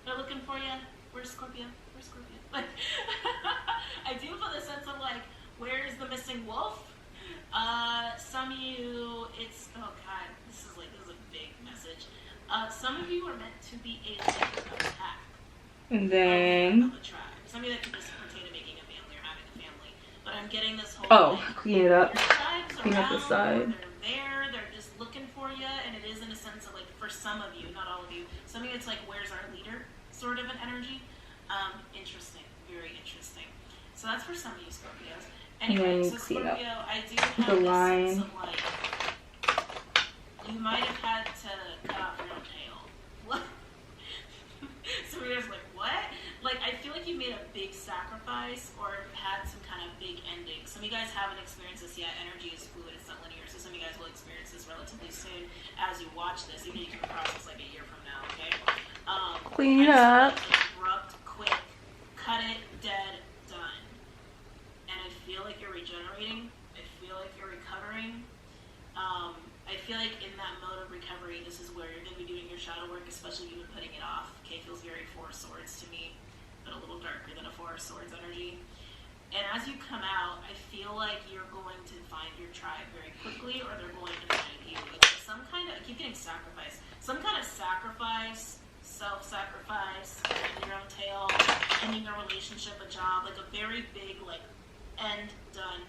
They're looking for you. Where's Scorpio? Where's Scorpio? Like, I do feel the sense of like, where's the missing wolf? Some of you, it's, oh God, this is a big message. Some of you are meant to be a leader of the pack. And then Of the tribe. Some of you that could just pertain to making a family or having a family. But I'm getting this whole clean it up. your tribes Clean up the around, side. they're there, they're just looking for you, and it is in a sense of like, for some of you, not all of you, some of you it's like, where's our leader? Sort of an energy. Interesting. Very interesting. So that's for some of you Scorpios. Anyway, so clean up Scorpio, I do have the this line. sense of like, you might have had to cut off your own tail. So we're just like, what? Like, I feel like you made a big sacrifice or had some kind of big ending. Some of you guys haven't experienced this yet. Energy is fluid, it's not linear. So some of you guys will experience this relatively soon as you watch this. Even you can process like a year from now, okay? Clean it up. Abrupt, quick, cut it, dead, done. And I feel like you're regenerating. I feel like you're recovering. I feel like in that mode of recovery, this is where you're going to be doing your shadow work, especially if you've been putting it off. Okay, feels very Four of Swords to me, but a little darker than a Four of Swords energy. And as you come out, I feel like you're going to find your tribe very quickly, or they're going to find you. It's some kind of, I keep getting sacrifice. Some kind of sacrifice, self-sacrifice, ending your own tail, ending a relationship, a job, like a very big, like, end, done,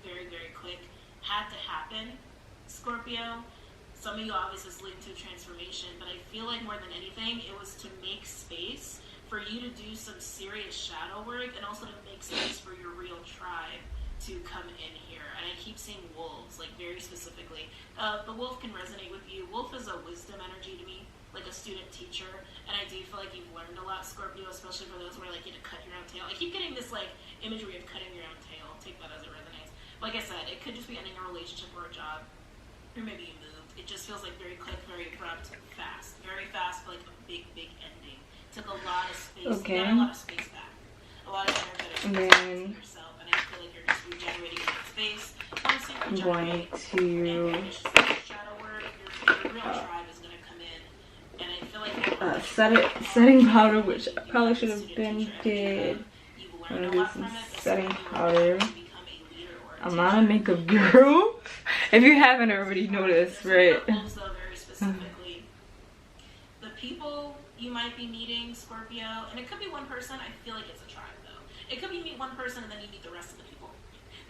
very, very quick. Had to happen. Scorpio, some of you obviously is linked to transformation, but I feel like more than anything, it was to make space for you to do some serious shadow work, and also to make space for your real tribe to come in here. And I keep seeing wolves, like very specifically. The wolf can resonate with you. Wolf is a wisdom energy to me, like a student teacher, and I do feel like you've learned a lot, Scorpio, especially for those where like you had to cut your own tail. I keep getting this like imagery of cutting your own tail. Take that as it resonates. Like I said, it could just be ending a relationship or a job. Or maybe you moved. It just feels like very quick, very abrupt, fast. Very fast, but like a big, big ending. Took a lot of space. Okay. You got a lot of space back. A lot of energetic space then for yourself. And I feel like you're just regenerating that space. Honestly, I'm going to shadow work. Your real tribe is going to come in. And I feel like setting powder, which I probably should have been did. I'm gonna do some setting powder. I'm not a makeup girl. If you haven't already noticed, right? Also, very specifically, the people you might be meeting, Scorpio, and it could be one person. I feel like it's a tribe though. It could be you meet one person and then you meet the rest of the people.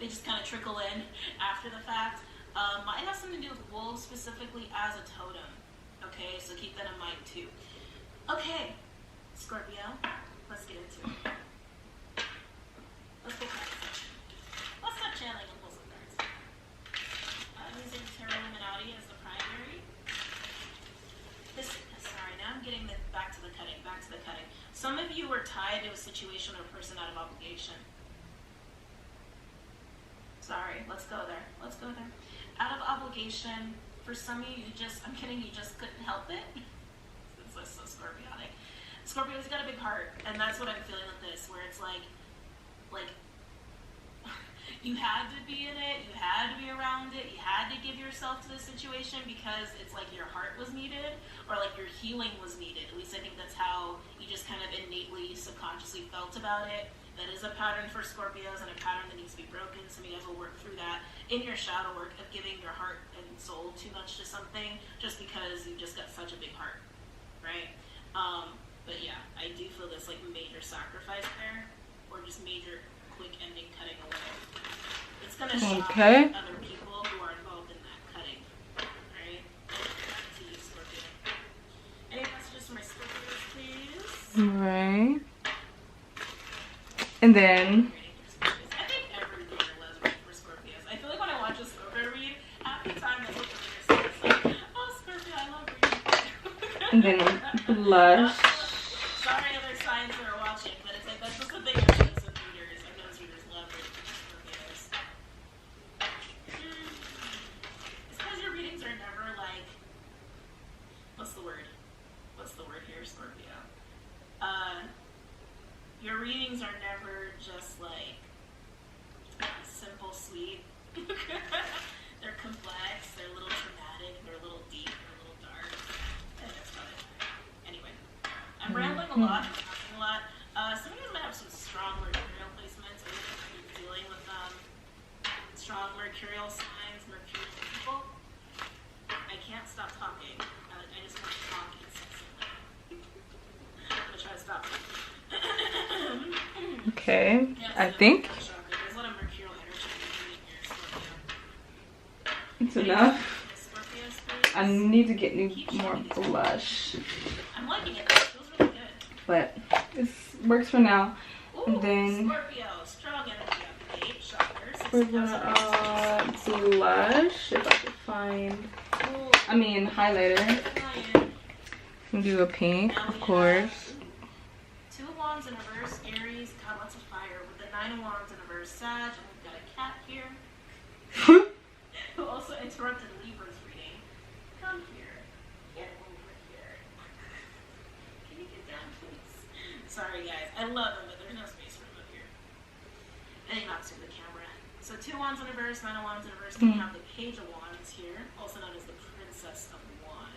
They just kind of trickle in after the fact. Might have something to do with wolves specifically as a totem. Okay, so keep that in mind too. Okay, Scorpio, let's get into it. Let's get cards. Let's start channeling and pull some cards. Using Tarot Illuminati as the primary. Sorry, now I'm getting back to the cutting. Some of you were tied to a situation or person out of obligation. Sorry, let's go there. Out of obligation, for some of you, you just couldn't help it. It's so Scorpiotic. Scorpio's got a big heart, and that's what I'm feeling with this, where it's like, you had to be in it, you had to be around it, you had to give yourself to the situation because it's like your heart was needed, or like your healing was needed. At least I think that's how you just kind of innately, subconsciously felt about it. That is a pattern for Scorpios and a pattern that needs to be broken. Some of you guys will work through that in your shadow work of giving your heart and soul too much to something just because you just got such a big heart, right? But yeah, I do feel this like major sacrifice there, or just major quick ending cutting away. It's going to shock other people who are involved in that cutting, right? Back to you, Scorpio. Any messages for my Scorpios, please? Right. And then I think every reader loves reading for Scorpios. I feel like when I watch a Scorpio read, half the time that's what the reader says. It's like, oh, Scorpio, I love reading. And then blush. Sorry, other signs that are watching, but it's like that's just the thing I notice with readers. I notice readers love reading for Scorpios. It's because your readings are never like, what's the word? What's the word here, Scorpio? Your readings are never just like simple, sweet. They're complex, they're a little traumatic, they're a little deep, they're a little dark. I think that's about it. Anyway, I'm rambling a lot, I'm talking a lot. Some of you guys might have some strong mercurial placements. I think you're dealing with strong mercurial signs, mercurial people. I can't stop talking. I just want to talk incessantly. I'm going to try to stop talking. Okay, I think there's a lot of mercurial energy in here, it's enough. Scorpios, I need to get more blush, I'm liking it. It feels really good. but it works for now. Ooh, And then Scorpio, strong energy up the gate. Shocker. we're gonna blush if I can find. I mean highlighter. And do a pink, of course. 2 of Wands in reverse, Aries, got lots of fire. With the 9 of Wands in reverse, Sag, and we've got a cat here. Who also interrupted Libra's reading. Come here. Get over here. Can you get down, please? Sorry, guys. I love him, but there's no space for him up here. And he knocks through the camera. So 2 Wands in reverse, 9 of Wands in reverse. Then we have the Page of Wands here, also known as the Princess of Wands.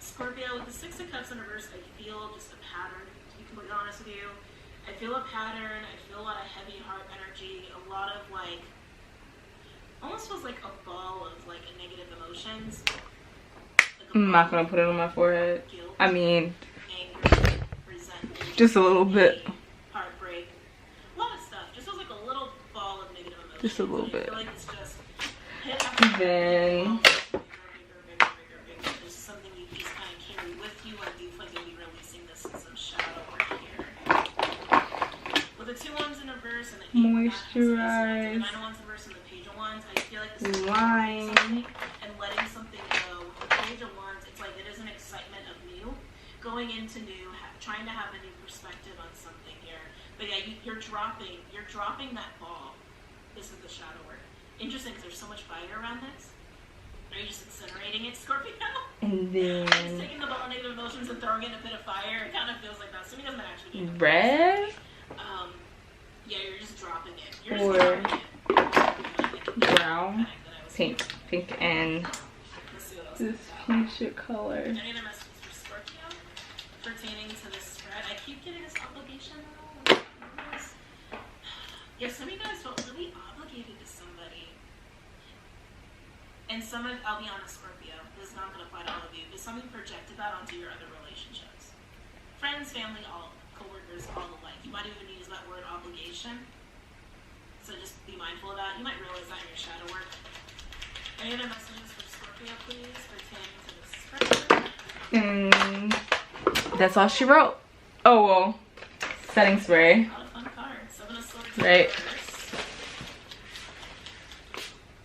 Scorpio, with the 6 of Cups in reverse, I feel just a pattern, to be completely honest with you. I feel a pattern, I feel a lot of heavy heart energy, a lot of like, almost feels like a ball of like negative emotions. Like I'm not gonna put it on my forehead. Guilt, I mean, anger, resentment, just a little bit. heartbreak, a lot of stuff. Just feels like a little ball of negative emotions. Just a little And bit. I feel like it's just hit after Then There's something you just kind of carry with you. I do feel like you'll be releasing this in some shadow work here. With the 2 Wands in reverse and the 8 moisturize. the 9 of Wands in reverse and the Page of Wands, I feel like this is Line. something and letting something go. With the Page of Wands, it's like it is an excitement of new, going into new, trying to have a new perspective on something here. But yeah, you're dropping that ball. This is the shadow work. Interesting because there's so much fire around this. Are you just incinerating it, Scorpio? And Just then taking the ball of negative emotions and throwing it in a pit of fire. It kind of feels like that. So it doesn't actually do that. red Yeah, you're just dropping it. You're or just dropping it. brown, pink, and Let's see what else this comes out. fuchsia color. Any other messages for Scorpio pertaining to this spread? I keep getting this obligation though. Yeah, some of you guys felt really obligated to somebody. And And I'll be honest, Scorpio, this is not going to apply to all of you, but some of you projected that onto your other relationships. Friends, family, all co-workers, all alike. You might even use that word obligation. So just be mindful of that. You might realize that in your shadow work. Any other messages for Scorpio, please, pertaining to this spread? That's all she wrote. Oh, well, setting spray. Not a fun card. Seven of Swords. Right.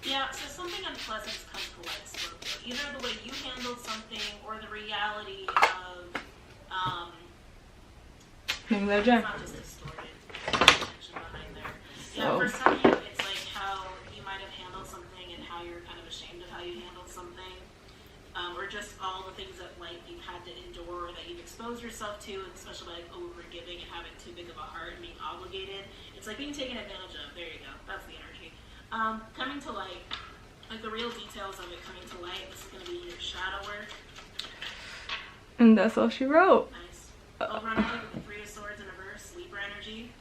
Yeah, so something unpleasant comes to light, Scorpio. Either the way you handled something or the reality of, Maybe that it's gem. not just distorted. There's intention behind there. Yeah, for some of you, it's like how you might have handled something and how you're kind of ashamed of how you handled something. Or just all the things that like you've had to endure or that you've exposed yourself to, especially like over-giving and having too big of a heart and being obligated. It's like being taken advantage of. There you go. That's the energy. Coming to light, like the real details of it coming to light. This is going to be your shadow work. And that's all she wrote. Nice. Over energy with the Three of Swords in reverse, Libra energy.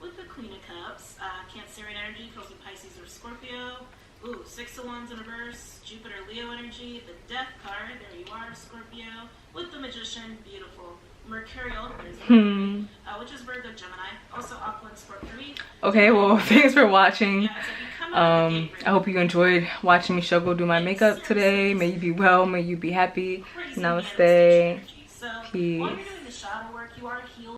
With the Queen of Cups, Cancerian energy, could also be Pisces or Scorpio. Ooh, Six of Wands in reverse, Jupiter, Leo energy, the Death card, there you are, Scorpio. With the Magician, beautiful. Mercurial, there's Mercury, which is Virgo, Gemini. Also Aqua and Scorpio. Okay, well, thanks for watching. Yeah, it's like you come out of the gate I hope you enjoyed watching me struggle do my makeup today. May you be well, may you be happy. crazy Namaste. manifestation energy. So, while Peace. you're doing the shadow work, you are healed.